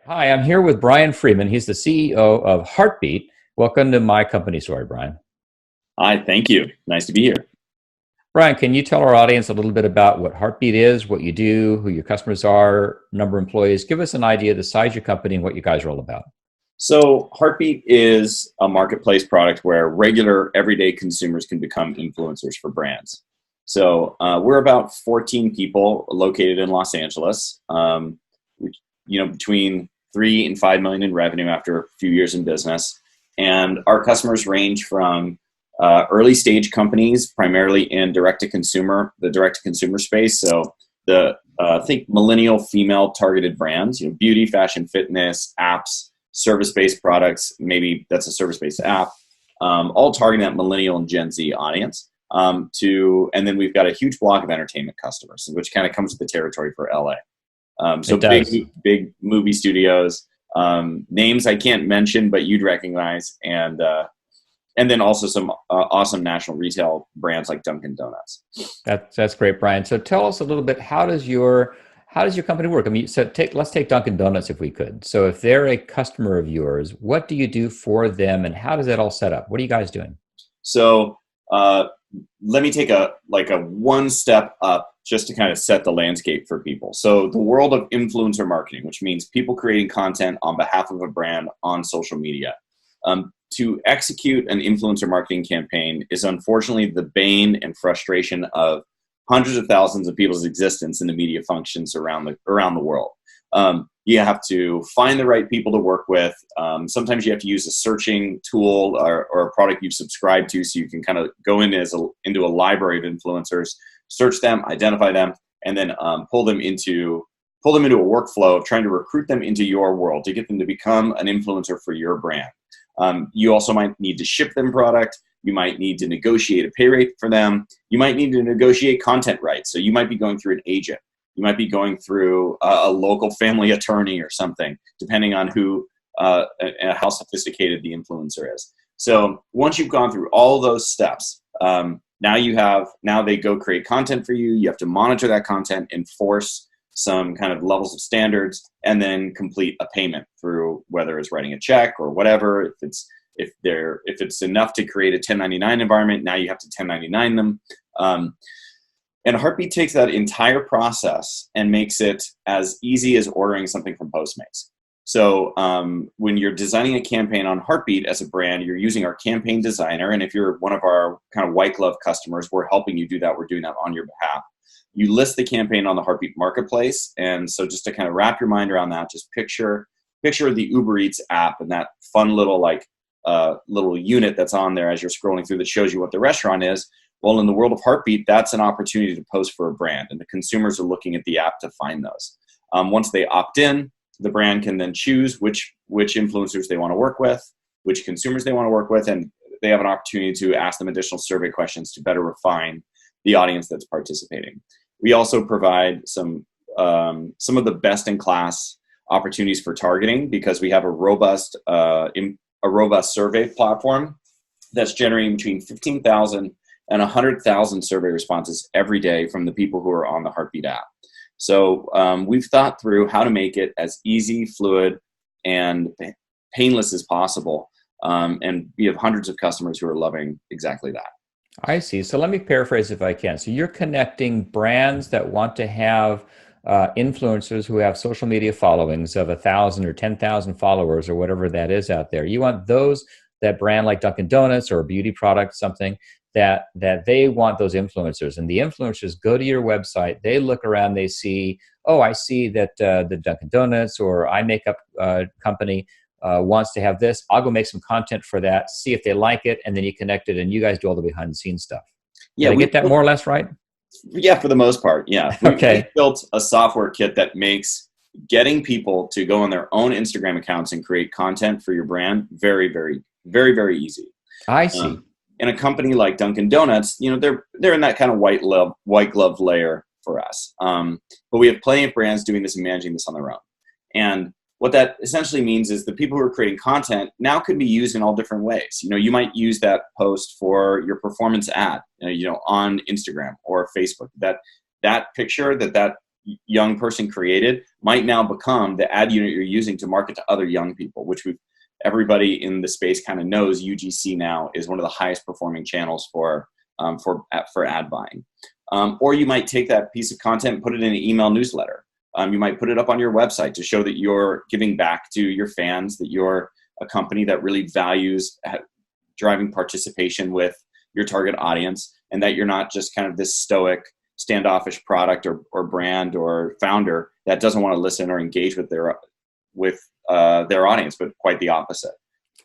Hi, I'm here with Brian Freeman. He's the CEO of Heartbeat. Welcome to my company story, Brian. Hi, thank you. Nice to be here. Brian, can you tell our audience a little bit about what Heartbeat is, what you do, who your customers are, number of employees? Give us an idea of the size of your company and what you guys are all about. So, Heartbeat is a marketplace product where regular, everyday consumers can become influencers for brands. We're about 14 people located in Los Angeles. Between 3 and 5 million in revenue after a few years in business, and our customers range from early stage companies, primarily in the direct to consumer space. So the think millennial female targeted brands, beauty, fashion, fitness, apps, service based products. Maybe that's a service based app, all targeting that millennial and Gen Z audience. And then we've got a huge block of entertainment customers, which kind of comes with the territory for LA. So It does. big movie studios, names I can't mention, but you'd recognize, and then also some awesome national retail brands like Dunkin' Donuts. That's great, Brian. So tell us a little bit. How does your company work? I mean, let's take Dunkin' Donuts if we could. So if they're a customer of yours, what do you do for them, and how does that all set up? What are you guys doing? So let me take a one step up just to kind of set the landscape for people. So the world of influencer marketing, which means people creating content on behalf of a brand on social media. To execute an influencer marketing campaign is unfortunately the bane and frustration of hundreds of thousands of people's existence in the media functions around the world. You have to find the right people to work with. Sometimes you have to use a searching tool or a product you've subscribed to, so you can kind of go into a library of influencers, search them, identify them, and then pull them into a workflow of trying to recruit them into your world to get them to become an influencer for your brand. You also might need to ship them product. You might need to negotiate a pay rate for them. You might need to negotiate content rights. So you might be going through an agent. You might be going through a local family attorney or something, depending on how sophisticated the influencer is. So once you've gone through all those steps, now they go create content for you. You have to monitor that content, enforce some kind of levels of standards, and then complete a payment through whether it's writing a check or whatever. If it's enough to create a 1099 environment, now you have to 1099 them. And Heartbeat takes that entire process and makes it as easy as ordering something from Postmates. So when you're designing a campaign on Heartbeat as a brand, you're using our campaign designer. And if you're one of our kind of white glove customers, we're helping you do that. We're doing that on your behalf. You list the campaign on the Heartbeat marketplace. And so just to kind of wrap your mind around that, just picture the Uber Eats app and that fun little little unit that's on there as you're scrolling through that shows you what the restaurant is. Well, in the world of Heartbeat, that's an opportunity to post for a brand, and the consumers are looking at the app to find those. Once they opt in, the brand can then choose which influencers they want to work with, which consumers they want to work with, and they have an opportunity to ask them additional survey questions to better refine the audience that's participating. We also provide some of the best-in-class opportunities for targeting because we have a robust survey platform that's generating between 15,000 and 100,000 survey responses every day from the people who are on the Heartbeat app. So we've thought through how to make it as easy, fluid, and painless as possible. And we have hundreds of customers who are loving exactly that. I see. So let me paraphrase if I can. So you're connecting brands that want to have influencers who have social media followings of 1,000 or 10,000 followers or whatever that is out there. You want that brand like Dunkin' Donuts or a beauty product, something that they want those influencers. And the influencers go to your website, they look around, they see, oh, I see that the Dunkin' Donuts or eye makeup company wants to have this. I'll go make some content for that, see if they like it, and then you connect it, and you guys do all the behind the scenes stuff. Yeah, Did I get that more or less right? Yeah, for the most part, yeah. We Okay. built a software kit that makes getting people to go on their own Instagram accounts and create content for your brand very, very, very, very easy. I see. In a company like Dunkin' Donuts, they're in that kind of white glove layer for us. But we have plenty of brands doing this and managing this on their own. And what that essentially means is the people who are creating content now could be used in all different ways. You might use that post for your performance ad, on Instagram or Facebook. That picture that young person created might now become the ad unit you're using to market to other young people, which everybody in the space kind of knows UGC now is one of the highest performing channels for ad buying. Or you might take that piece of content and put it in an email newsletter. You might put it up on your website to show that you're giving back to your fans, that you're a company that really values driving participation with your target audience, and that you're not just kind of this stoic, standoffish product or brand or founder that doesn't want to listen or engage with their audience, but quite the opposite.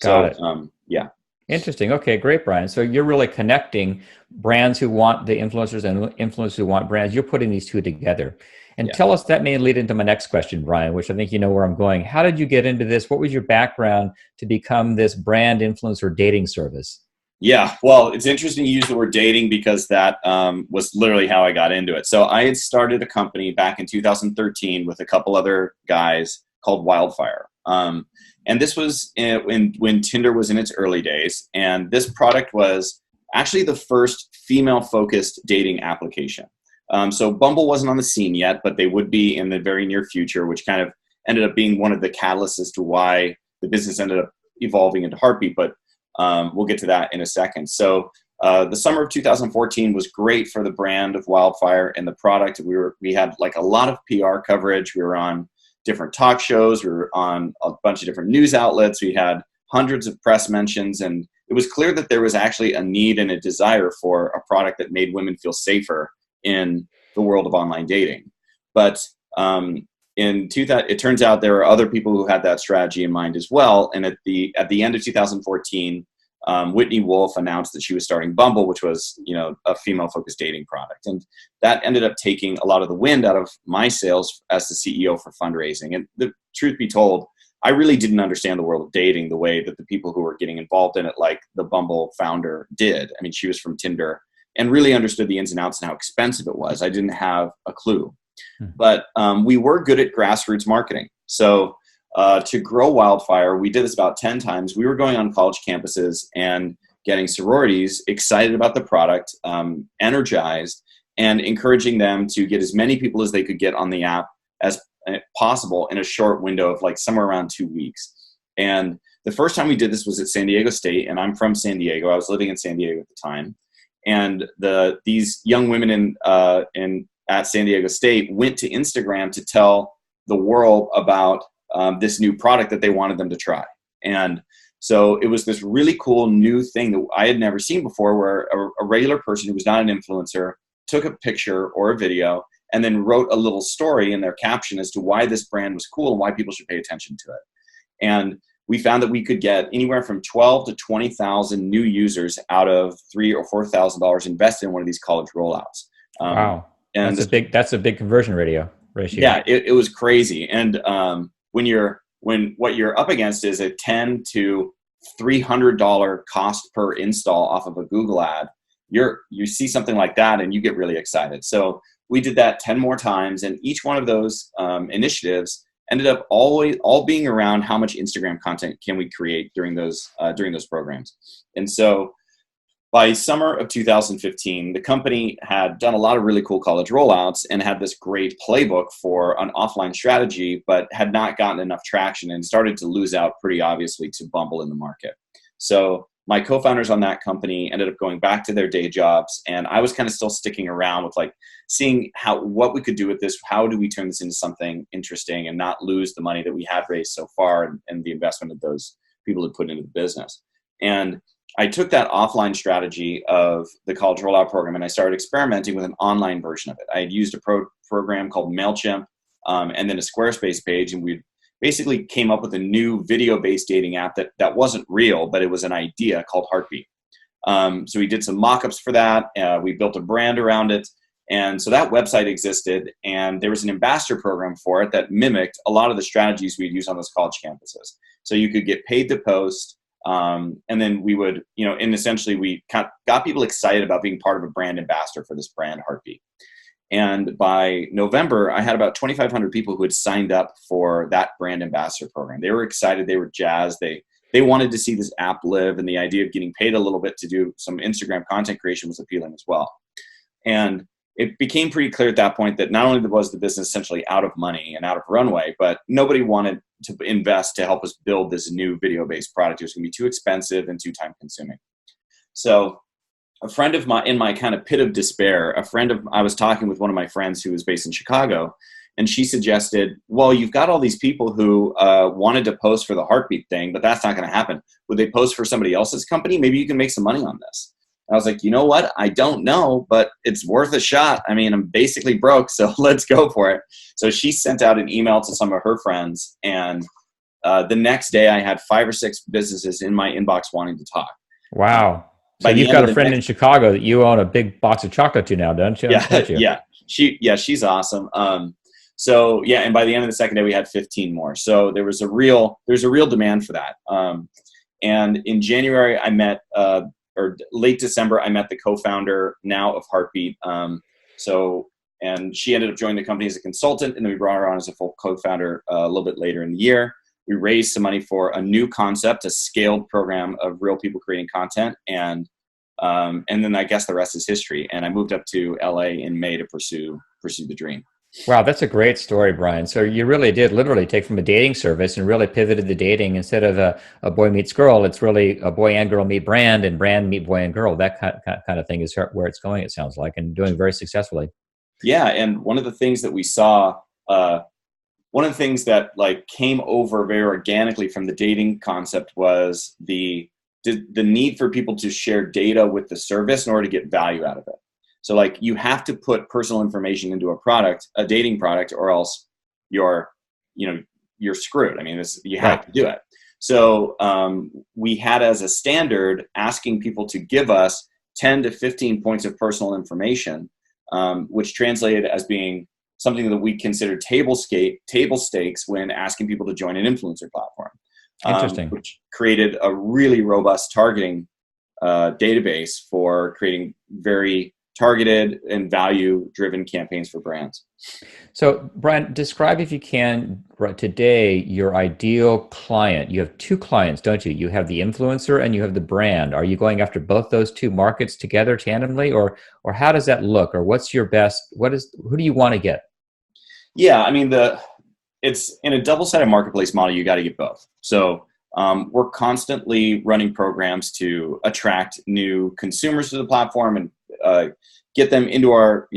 Got it. Yeah. Interesting. Okay, great, Brian. So you're really connecting brands who want the influencers and influencers who want brands. You're putting these two together. And Yeah. tell us, that may lead into my next question, Brian, which I think you know where I'm going. How did you get into this? What was your background to become this brand influencer dating service? Yeah, well, it's interesting you use the word dating because that was literally how I got into it. So I had started a company back in 2013 with a couple other guys called Wildfire. And this was when Tinder was in its early days. And this product was actually the first female-focused dating application. So Bumble wasn't on the scene yet, but they would be in the very near future, which kind of ended up being one of the catalysts as to why the business ended up evolving into Heartbeat. But we'll get to that in a second. So the summer of 2014 was great for the brand of Wildfire and the product. We had like a lot of PR coverage. We were on different talk shows. We were on a bunch of different news outlets. We had hundreds of press mentions, and it was clear that there was actually a need and a desire for a product that made women feel safer in the world of online dating. But it turns out there are other people who had that strategy in mind as well. And at the end of 2014, Whitney Wolf announced that she was starting Bumble, which was, a female-focused dating product, and that ended up taking a lot of the wind out of my sails as the CEO for fundraising. And the truth be told, I really didn't understand the world of dating the way that the people who were getting involved in it, like the Bumble founder, did. I mean, she was from Tinder and really understood the ins and outs and how expensive it was. I didn't have a clue. But we were good at grassroots marketing. So to grow Wildfire, we did this about 10 times. We were going on college campuses and getting sororities excited about the product, energized, and encouraging them to get as many people as they could get on the app as possible in a short window of like somewhere around 2 weeks. And the first time we did this was at San Diego State, and I'm from San Diego. I was living in San Diego at the time. And these young women at San Diego State went to Instagram to tell the world about this new product that they wanted them to try. And so it was this really cool new thing that I had never seen before, where a regular person who was not an influencer took a picture or a video and then wrote a little story in their caption as to why this brand was cool and why people should pay attention to it. And we found that we could get anywhere from 12 to 20,000 new users out of $3,000 or $4,000 invested in one of these college rollouts. Wow. And that's a big conversion ratio. Yeah, it was crazy. And when what you're up against is a $10 to $300 cost per install off of a Google ad, you see something like that and you get really excited. So we did that 10 more times, and each one of those initiatives ended up all being around how much Instagram content can we create during those programs. And so by summer of 2015, the company had done a lot of really cool college rollouts and had this great playbook for an offline strategy, but had not gotten enough traction and started to lose out pretty obviously to Bumble in the market. So my co-founders on that company ended up going back to their day jobs, and I was kind of still sticking around with like seeing what we could do with this. How do we turn this into something interesting and not lose the money that we had raised so far and the investment that those people had put into the business? And I took that offline strategy of the college rollout program and I started experimenting with an online version of it. I had used a program called MailChimp and then a Squarespace page, and we basically came up with a new video-based dating app that wasn't real, but it was an idea called Heartbeat. So we did some mock-ups for that. We built a brand around it. And so that website existed, and there was an ambassador program for it that mimicked a lot of the strategies we'd use on those college campuses. So you could get paid to post, and then we would, and essentially we got people excited about being part of a brand ambassador for this brand Heartbeat. And by November, I had about 2,500 people who had signed up for that brand ambassador program. They were excited. They were jazzed. They wanted to see this app live, and the idea of getting paid a little bit to do some Instagram content creation was appealing as well. And it became pretty clear at that point that not only was the business essentially out of money and out of runway, but nobody wanted to invest to help us build this new video-based product. It was going to be too expensive and too time-consuming. So a friend of mine, in my kind of pit of despair, I was talking with one of my friends who was based in Chicago, and she suggested, well, you've got all these people who wanted to post for the Heartbeat thing, but that's not going to happen. Would they post for somebody else's company? Maybe you can make some money on this. I was like, you know what? I don't know, but it's worth a shot. I mean, I'm basically broke, so let's go for it. So she sent out an email to some of her friends, and the next day I had 5 or 6 businesses in my inbox wanting to talk. Wow. So By the you've end got of a the friend next, in Chicago that you own a big box of chocolate to now, don't you? yeah, Don't you? she's awesome. So yeah, and by the end of the second day, we had 15 more. So there's a real demand for that. And in January, I met, or late December, I met the co-founder now of Heartbeat. And she ended up joining the company as a consultant, and then we brought her on as a full co-founder a little bit later in the year. We raised some money for a new concept, a scaled program of real people creating content, and then I guess the rest is history. And I moved up to LA in May to pursue the dream. Wow, that's a great story, Brian. So you really did literally take from a dating service and really pivoted the dating. Instead of a boy meets girl, it's really a boy and girl meet brand, and brand meet boy and girl. That kind of thing is where it's going, it sounds like, and doing very successfully. Yeah, and one of the things that we saw, one of the things that like came over very organically from the dating concept was the need for people to share data with the service in order to get value out of it. So like you have to put personal information into a dating product, or else you're screwed. I mean, you have to do it. So we had as a standard asking people to give us 10 to 15 points of personal information, which translated as being something that we considered table stakes when asking people to join an influencer platform. Interesting. Which created a really robust targeting database for creating very targeted and value-driven campaigns for brands. So, Brian, describe, if you can, right today, your ideal client. You have 2 clients, don't you? You have the influencer and you have the brand. Are you going after both those 2 markets together tandemly, or how does that look? Or what's your best? Who do you want to get? Yeah, I mean, it's in a double-sided marketplace model. You got to get both. So we're constantly running programs to attract new consumers to the platform and get them into our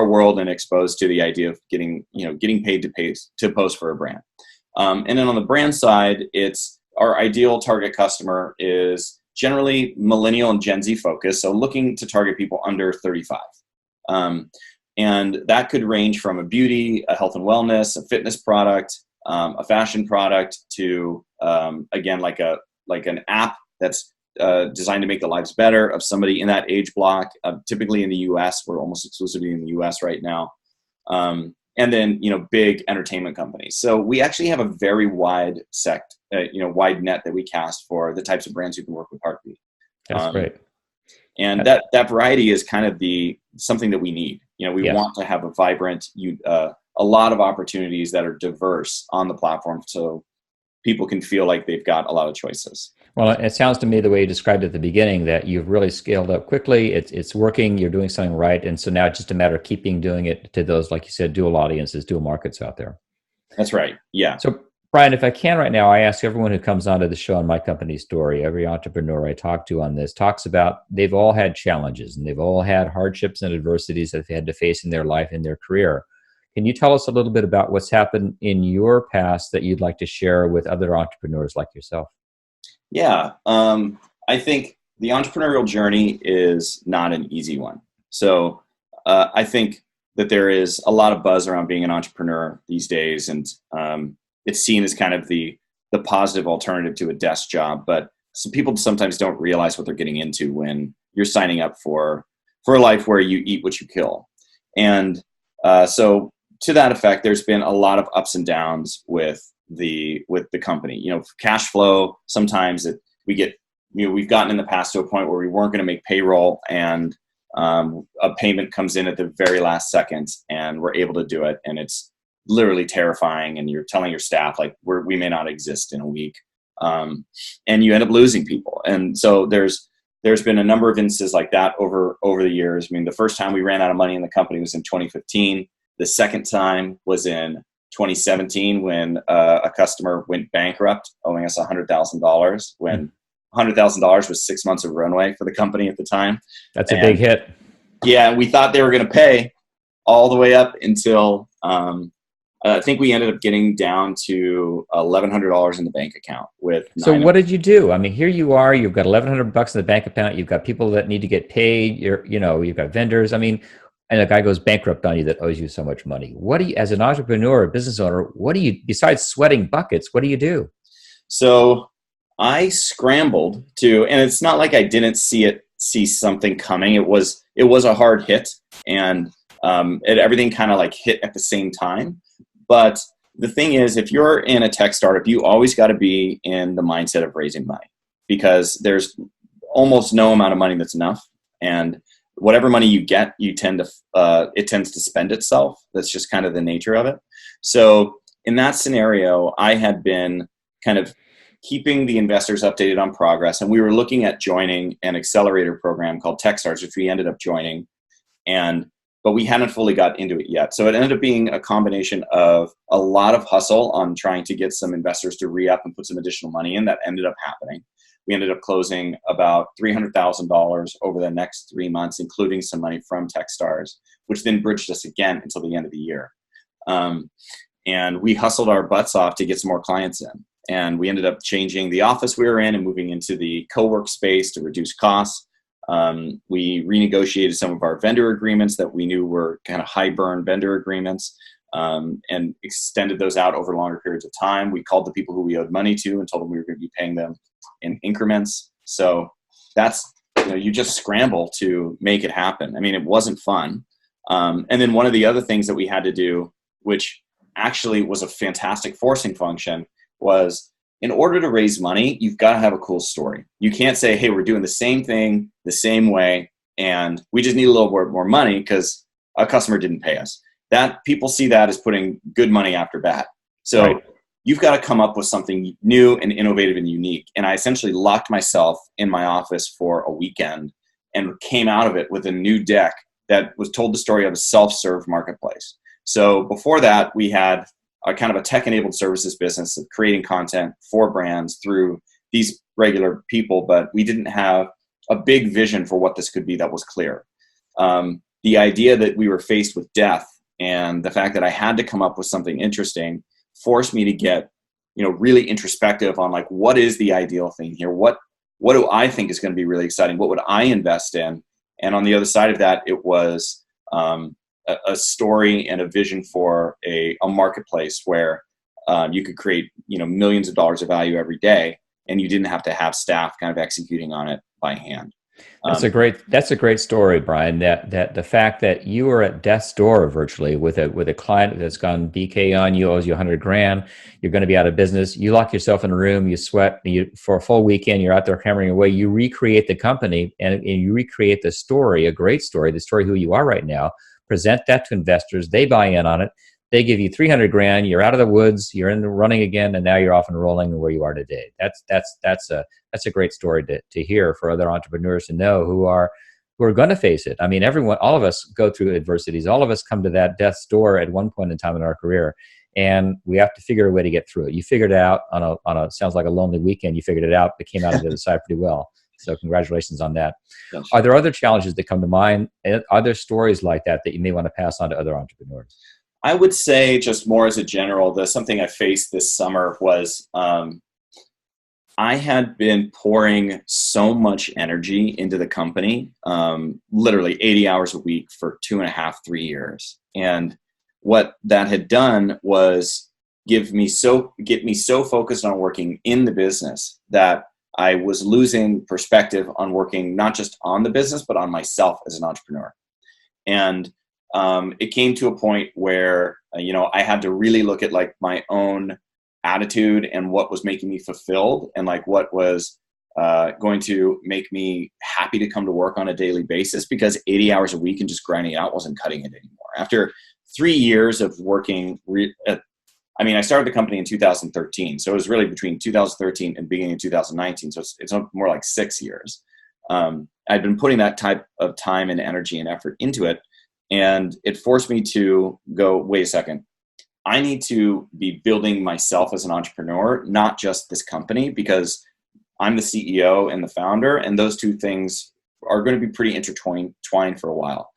world and exposed to the idea of getting paid to post for a brand. And then on the brand side, it's our ideal target customer is generally millennial and Gen Z focused, so looking to target people under 35. And that could range from a beauty, a health and wellness, a fitness product, a fashion product, to again like an app that's designed to make the lives better of somebody in that age block. Typically in the U.S., we're almost exclusively in the U.S. right now, and then big entertainment companies. So we actually have a very wide wide net that we cast for the types of brands who can work with Heartbeat. That's great. And that variety is kind of something that we need. We want to have a vibrant, a lot of opportunities that are diverse on the platform, so people can feel like they've got a lot of choices. Well, it sounds to me, the way you described at the beginning, that you've really scaled up quickly. It's working. You're doing something right, and so now it's just a matter of keeping doing it to those, like you said, dual audiences, dual markets out there. That's right. Yeah. So, Brian, if I can right now, I ask everyone who comes onto the show in My Company Story, every entrepreneur I talk to on this talks about they've all had challenges and they've all had hardships and adversities that they've had to face in their life, in their career. Can you tell us a little bit about what's happened in your past that you'd like to share with other entrepreneurs like yourself? Yeah. I think the entrepreneurial journey is not an easy one. So I think that there is a lot of buzz around being an entrepreneur these days, and it's seen as kind of the positive alternative to a desk job. But some people sometimes don't realize what they're getting into when you're signing up for a life where you eat what you kill. And so to that effect, there's been a lot of ups and downs with the company. Cash flow, sometimes we've gotten in the past to a point where we weren't going to make payroll, and a payment comes in at the very last second, and we're able to do it, and it's literally terrifying, and you're telling your staff like we may not exist in a week, and you end up losing people. And so there's there's been a number of instances like that over the years. I mean, the first time we ran out of money in the company was in 2015. The second time was in 2017 when a customer went bankrupt, owing us $100,000 when $100,000 was 6 months of runway for the company at the time. That's a big hit. Yeah, we thought they were going to pay all the way up until I think we ended up getting down to $1,100 in the bank account with. So what did you do? I mean, here you are, you've got $1,100 in the bank account. You've got people that need to get paid. You've got vendors. I mean, and a guy goes bankrupt on you that owes you so much money. What do you, as an entrepreneur, a business owner, what do you, besides sweating buckets, what do you do? So I scrambled to, and it's not like I didn't see something coming. It was a hard hit, and everything kind of like hit at the same time. But the thing is, if you're in a tech startup, you always got to be in the mindset of raising money, because there's almost no amount of money that's enough. And whatever money you get, it tends to spend itself. That's just kind of the nature of it. So in that scenario, I had been kind of keeping the investors updated on progress. And we were looking at joining an accelerator program called TechStars, which we ended up joining. But we hadn't fully got into it yet. So it ended up being a combination of a lot of hustle on trying to get some investors to re-up and put some additional money in. That ended up happening. We ended up closing about $300,000 over the next 3 months, including some money from TechStars, which then bridged us again until the end of the year. And we hustled our butts off to get some more clients in. And we ended up changing the office we were in and moving into the co-work space to reduce costs. We renegotiated some of our vendor agreements that we knew were kind of high burn vendor agreements, and extended those out over longer periods of time. We called the people who we owed money to and told them we were going to be paying them in increments. So that's, you just scramble to make it happen. I mean, it wasn't fun. And then one of the other things that we had to do, which actually was a fantastic forcing function, was in order to raise money, you've got to have a cool story. You can't say, hey, we're doing the same thing the same way, and we just need a little more money because a customer didn't pay us. That people see that as putting good money after bad. So right. You've got to come up with something new and innovative and unique. And I essentially locked myself in my office for a weekend and came out of it with a new deck that was told the story of a self-serve marketplace. So before that, we had a kind of a tech-enabled services business of creating content for brands through these regular people, but we didn't have a big vision for what this could be that was clear. The idea that we were faced with death and the fact that I had to come up with something interesting forced me to get, really introspective on like, what is the ideal thing here? What do I think is going to be really exciting? What would I invest in? And on the other side of that, it was a story and a vision for a marketplace where you could create, millions of dollars of value every day, and you didn't have to have staff kind of executing on it by hand. That's a great story, Brian. That the fact that you were at death's door virtually with a client that's gone BK on you, owes you $100,000, you're going to be out of business. You lock yourself in a room, you sweat, for a full weekend, you're out there hammering away. You recreate the company and you recreate the story, a great story, the story who you are right now. Present that to investors. They buy in on it. They give you $300,000. You're out of the woods. You're in the running again, and now you're off and rolling where you are today. That's a great story to hear for other entrepreneurs to know who are going to face it. I mean, all of us go through adversities. All of us come to that death's door at one point in time in our career, and we have to figure a way to get through it. You figured it out on a sounds like a lonely weekend. You figured it out, but came out of the other side pretty well. So congratulations on that. Yes. Are there other challenges that come to mind? Are there stories like that you may want to pass on to other entrepreneurs? I would say, just more as a general, something I faced this summer was I had been pouring so much energy into the company, literally 80 hours a week for 2.5, 3 years. And what that had done was get me so focused on working in the business that I was losing perspective on working not just on the business, but on myself as an entrepreneur. And it came to a point where, I had to really look at like my own attitude and what was making me fulfilled and like what was going to make me happy to come to work on a daily basis, because 80 hours a week and just grinding it out wasn't cutting it anymore. After 3 years of working, I started the company in 2013. So it was really between 2013 and beginning of 2019. So it's more like 6 years. I'd been putting that type of time and energy and effort into it. And it forced me to go, wait a second. I need to be building myself as an entrepreneur, not just this company, because I'm the CEO and the founder, and those two things are going to be pretty intertwined for a while.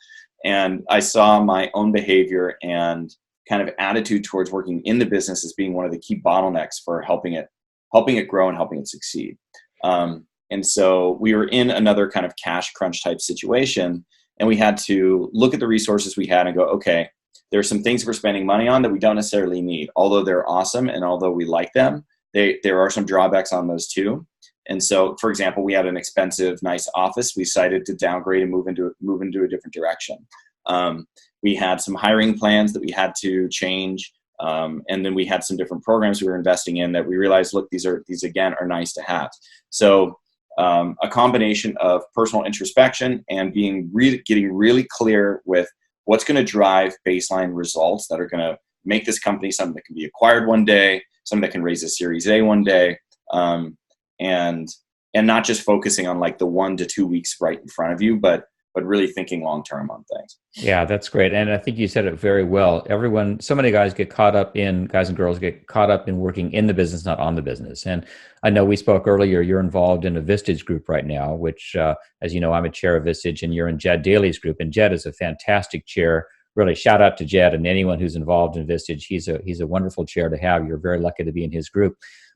And I saw my own behavior and kind of attitude towards working in the business as being one of the key bottlenecks for helping it grow and helping it succeed. And so we were in another kind of cash crunch type situation, and we had to look at the resources we had and go, okay, there are some things we're spending money on that we don't necessarily need. Although they're awesome and although we like them, there are some drawbacks on those too. And so, for example, we had an expensive, nice office. We decided to downgrade and move into a different direction. We had some hiring plans that we had to change. And then we had some different programs we were investing in that we realized, look, these again are nice to have. So a combination of personal introspection and getting really clear with what's going to drive baseline results that are going to make this company something that can be acquired one day, something that can raise a Series A one day, and not just focusing on like the 1 to 2 weeks right in front of you, but really thinking long term on things. Yeah, that's great. And I think you said it very well. So many guys and girls get caught up in working in the business, not on the business. And I know we spoke earlier, you're involved in a Vistage group right now, which, as you know, I'm a chair of Vistage, and you're in Jed Daly's group. And Jed is a fantastic chair. Really, shout out to Jed and anyone who's involved in Vistage. He's a wonderful chair to have. You're very lucky to be in his group.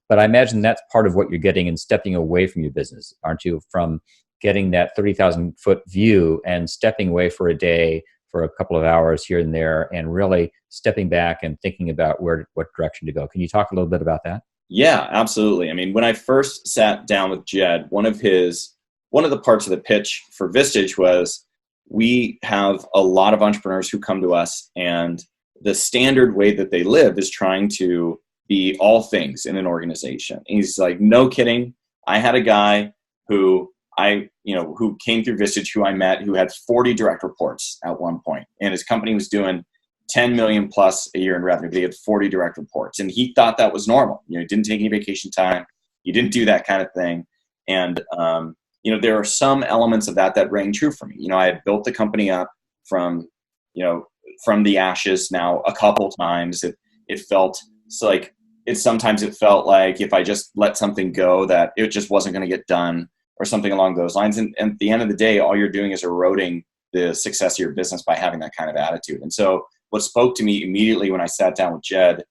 But I imagine that's part of what you're getting in stepping away from your business, aren't you? From getting that 30,000 foot view and stepping away for a day, for a couple of hours here and there, and really stepping back and thinking about what direction to go. Can you talk a little bit about that? Yeah, absolutely. I mean, when I first sat down with Jed, one of the parts of the pitch for Vistage was we have a lot of entrepreneurs who come to us, and the standard way that they live is trying to be all things in an organization. And he's like, no kidding. I had a guy who came through Vistage, who I met, who had 40 direct reports at one point, and his company was doing 10 million plus a year in revenue, but he had 40 direct reports, and he thought that was normal. He didn't take any vacation time. He didn't do that kind of thing. And, there are some elements of that rang true for me. I had built the company up from the ashes now a couple times. Sometimes it felt like if I just let something go, that it just wasn't going to get done, or something along those lines. And at the end of the day, all you're doing is eroding the success of your business by having that kind of attitude. And so what spoke to me immediately when I sat down with Jed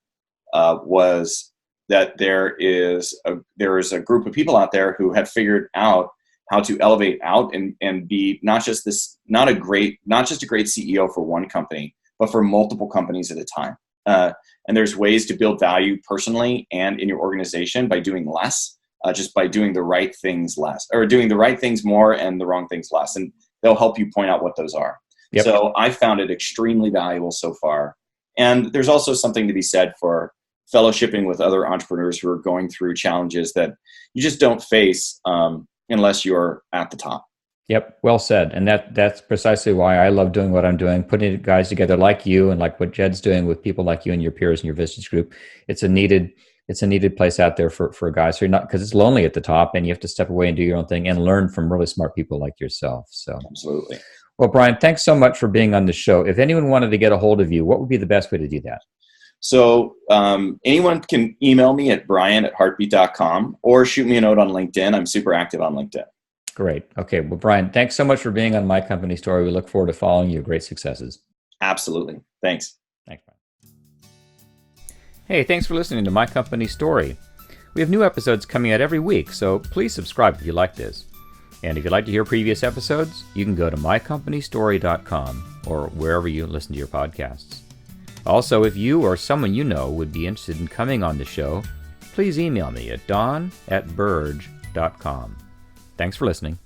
was that there is a group of people out there who had figured out how to elevate out and be not just a great CEO for one company, but for multiple companies at a time. And there's ways to build value personally and in your organization by doing less. Just by doing the right things less, or doing the right things more and the wrong things less. And they'll help you point out what those are. Yep. So I found it extremely valuable so far. And there's also something to be said for fellowshipping with other entrepreneurs who are going through challenges that you just don't face unless you're at the top. Yep, well said. And that's precisely why I love doing what I'm doing, putting guys together like you and like what Jed's doing with people like you and your peers in your Vistage group. It's a needed place out there for guys who are not, because it's lonely at the top and you have to step away and do your own thing and learn from really smart people like yourself. So absolutely. Well, Brian, thanks so much for being on the show. If anyone wanted to get a hold of you, what would be the best way to do that? So anyone can email me at brian@heartbeat.com or shoot me a note on LinkedIn. I'm super active on LinkedIn. Great. Okay. Well, Brian, thanks so much for being on My Company Story. We look forward to following your great successes. Absolutely. Thanks. Thanks, Brian. Hey, thanks for listening to My Company Story. We have new episodes coming out every week, so please subscribe if you like this. And if you'd like to hear previous episodes, you can go to mycompanystory.com or wherever you listen to your podcasts. Also, if you or someone you know would be interested in coming on the show, please email me at don@burge.com. Thanks for listening.